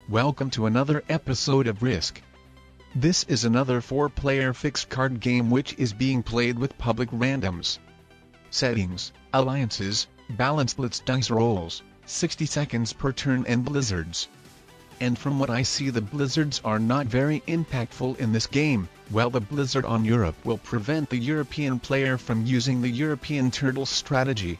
Welcome to another episode of Risk. This is another 4-player fixed card game which is being played with public randoms. Settings, alliances, balanced blitz dice rolls, 60 seconds per turn and blizzards. And from what I see, the blizzards are not very impactful in this game. Well, the blizzard on Europe will prevent the European player from using the European turtle strategy.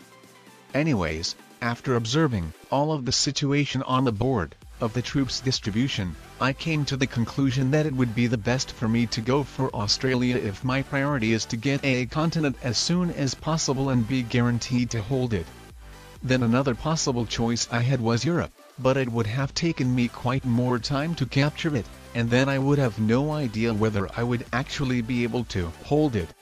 Anyways, after observing all of the situation on the board of the troops distribution, I came to the conclusion that it would be the best for me to go for Australia if my priority is to get a continent as soon as possible and be guaranteed to hold it. Then another possible choice I had was Europe, but it would have taken me quite more time to capture it, and then I would have no idea whether I would actually be able to hold it.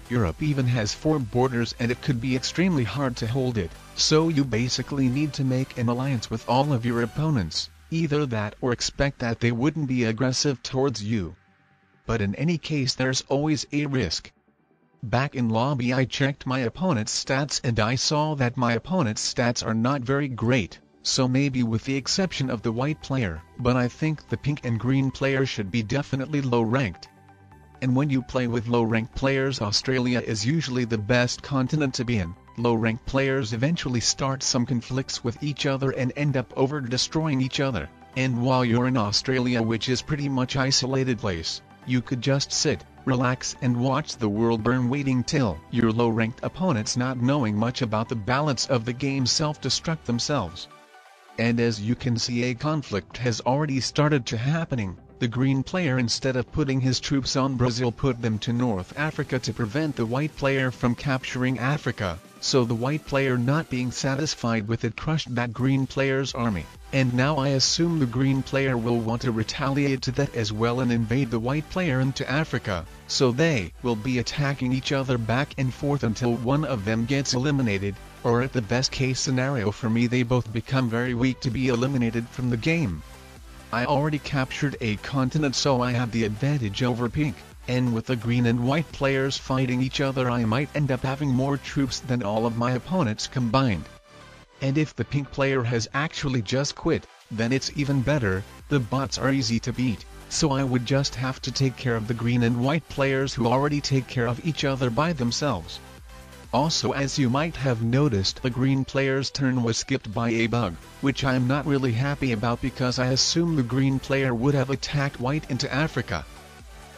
Europe even has 4 borders and it could be extremely hard to hold it, so you basically need to make an alliance with all of your opponents, either that or expect that they wouldn't be aggressive towards you. But in any case, there's always a risk. Back in lobby I checked my opponent's stats and I saw that my opponent's stats are not very great, so maybe with the exception of the white player, but I think the pink and green player should be definitely low ranked. And when you play with low-ranked players, Australia is usually the best continent to be in. Low-ranked players eventually start some conflicts with each other and end up over-destroying each other. And while you're in Australia, which is pretty much isolated place, you could just sit, relax and watch the world burn, waiting till your low-ranked opponents, not knowing much about the balance of the game, self-destruct themselves. And as you can see, a conflict has already started to happening. The green player, instead of putting his troops on Brazil, put them to North Africa to prevent the white player from capturing Africa, so the white player, not being satisfied with it, crushed that green player's army. And now I assume the green player will want to retaliate to that as well and invade the white player into Africa, so they will be attacking each other back and forth until one of them gets eliminated, or at the best case scenario for me, they both become very weak to be eliminated from the game. I already captured a continent, so I have the advantage over pink, and with the green and white players fighting each other, I might end up having more troops than all of my opponents combined. And if the pink player has actually just quit, then it's even better. The bots are easy to beat, so I would just have to take care of the green and white players who already take care of each other by themselves. Also, as you might have noticed, the green player's turn was skipped by a bug, which I'm not really happy about because I assume the green player would have attacked white into Africa.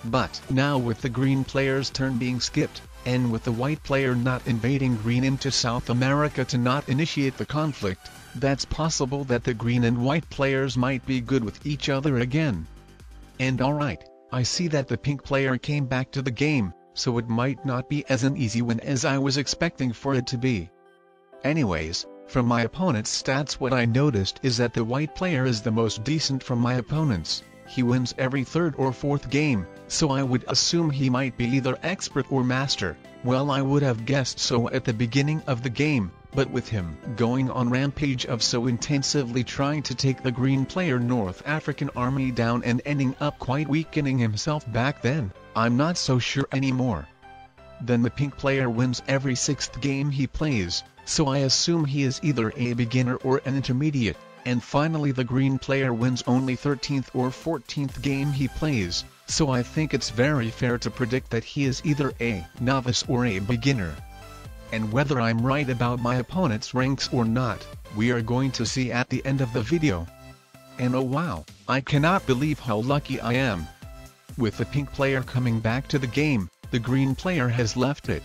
But now, with the green player's turn being skipped, and with the white player not invading green into South America to not initiate the conflict, that's possible that the green and white players might be good with each other again. And alright, I see that the pink player came back to the game, so it might not be as an easy win as I was expecting for it to be. Anyways, from my opponent's stats, what I noticed is that the white player is the most decent from my opponents. He wins every 3rd or 4th game, so I would assume he might be either expert or master. Well, I would have guessed so at the beginning of the game, but with him going on rampage of so intensively trying to take the green player North African army down and ending up quite weakening himself back then, I'm not so sure anymore. Then the pink player wins every 6th game he plays, so I assume he is either a beginner or an intermediate. And finally, the green player wins only 13th or 14th game he plays, so I think it's very fair to predict that he is either a novice or a beginner. And whether I'm right about my opponent's ranks or not, we are going to see at the end of the video. And oh wow, I cannot believe how lucky I am. With the pink player coming back to the game, the green player has left it.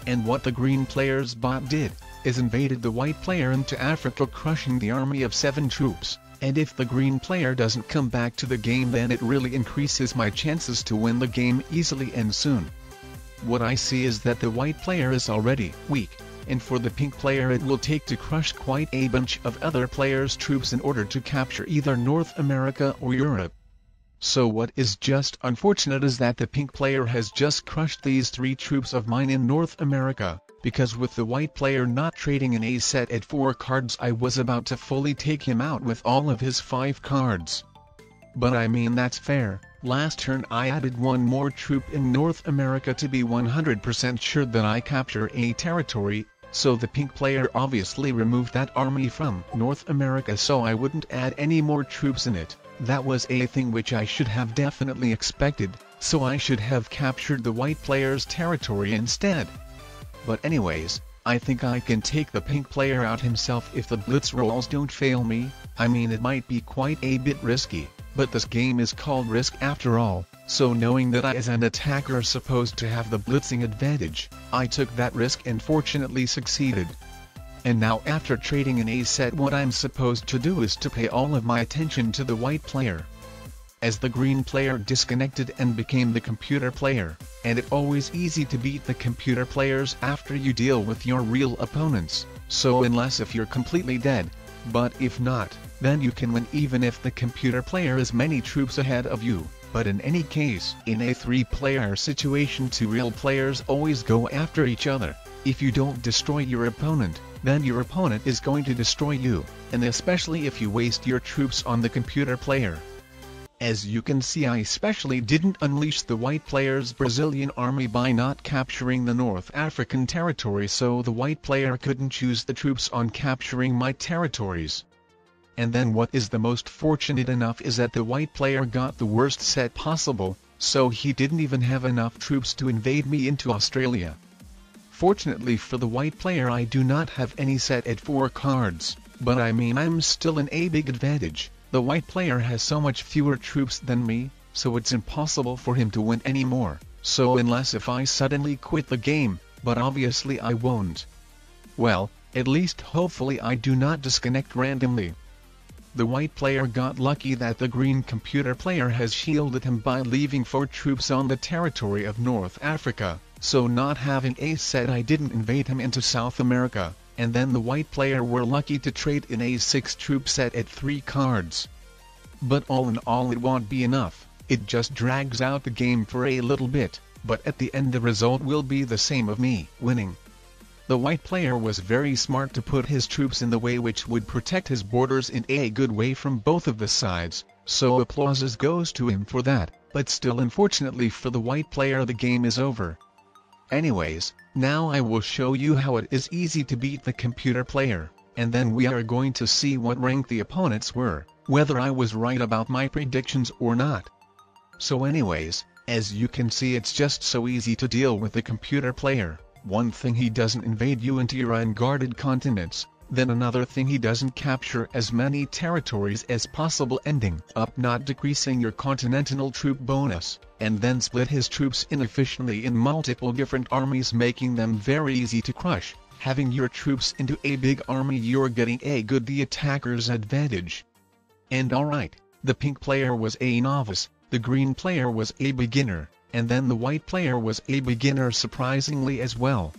And what the green player's bot did is invaded the white player into Africa, crushing the army of 7 troops. And if the green player doesn't come back to the game, then it really increases my chances to win the game easily and soon. What I see is that the white player is already weak, and for the pink player it will take to crush quite a bunch of other players' troops in order to capture either North America or Europe. So what is just unfortunate is that the pink player has just crushed these 3 troops of mine in North America, because with the white player not trading an A set at 4 cards, I was about to fully take him out with all of his 5 cards. But I mean, that's fair. Last turn I added 1 more troop in North America to be 100% sure that I capture a territory, so the pink player obviously removed that army from North America so I wouldn't add any more troops in it. That was a thing which I should have definitely expected, so I should have captured the white player's territory instead. But anyways, I think I can take the pink player out himself if the blitz rolls don't fail me. I mean, it might be quite a bit risky, but this game is called Risk after all, so knowing that I as an attacker supposed to have the blitzing advantage, I took that risk and fortunately succeeded. And now after trading an A set, what I'm supposed to do is to pay all of my attention to the white player. As the green player disconnected and became the computer player, and it's always easy to beat the computer players after you deal with your real opponents, so unless if you're completely dead, but if not, then you can win even if the computer player is many troops ahead of you. But in any case, in a 3-player situation, 2 real players always go after each other. If you don't destroy your opponent, then your opponent is going to destroy you, and especially if you waste your troops on the computer player. As you can see, I especially didn't unleash the white player's Brazilian army by not capturing the North African territory, so the white player couldn't choose the troops on capturing my territories. And then what is the most fortunate enough is that the white player got the worst set possible, so he didn't even have enough troops to invade me into Australia. Fortunately for the white player, I do not have any set at 4 cards, but I mean, I'm still in a big advantage. The white player has so much fewer troops than me, so it's impossible for him to win anymore, so unless if I suddenly quit the game, but obviously I won't. Well, at least hopefully I do not disconnect randomly. The white player got lucky that the green computer player has shielded him by leaving 4 troops on the territory of North Africa, so not having a set I didn't invade him into South America. And then the white player were lucky to trade in a 6-troop set at 3 cards. But all in all, it won't be enough. It just drags out the game for a little bit, but at the end the result will be the same of me winning. The white player was very smart to put his troops in the way which would protect his borders in a good way from both of the sides, so applauses goes to him for that, but still unfortunately for the white player the game is over. Anyways, now I will show you how it is easy to beat the computer player, and then we are going to see what rank the opponents were, whether I was right about my predictions or not. So anyways, as you can see, it's just so easy to deal with the computer player. One thing, he doesn't invade you into your unguarded continents, then another thing, he doesn't capture as many territories as possible, ending up not decreasing your continental troop bonus, and then split his troops inefficiently in multiple different armies, making them very easy to crush. Having your troops into a big army, you're getting a good the attacker's advantage. And alright, the pink player was a novice, the green player was a beginner, and then the white player was a beginner surprisingly as well.